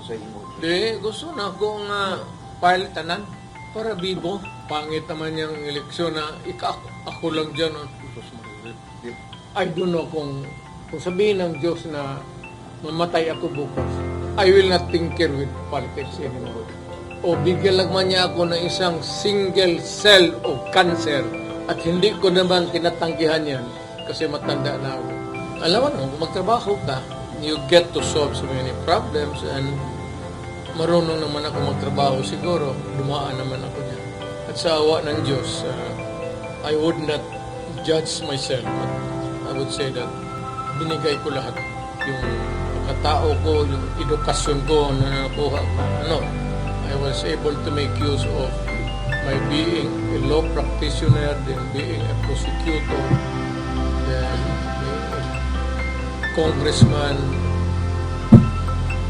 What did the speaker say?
sa imo? Di, gusto na akong file tanan para bibo. Pangit naman yung eleksyon na ako lang dyan. I don't know kung sabihin ng Diyos na mamatay ako bukas, I will not tinker with politics anymore. O bigyan lang man niya ako ng isang single cell of cancer at hindi ko naman tinatanggihan yan kasi matanda na ako. Alam mo, kung magtrabaho ka, you get to solve so many problems and marunong naman ako magtrabaho siguro, dumaan naman ako niya. At sa awa ng Diyos, I would not judge myself. I would say that binigay ko lahat. Yung pagkatao ko, yung edukasyon ko na nakuha ko. I was able to make use of my being a law practitioner, then being a prosecutor, then being a congressman,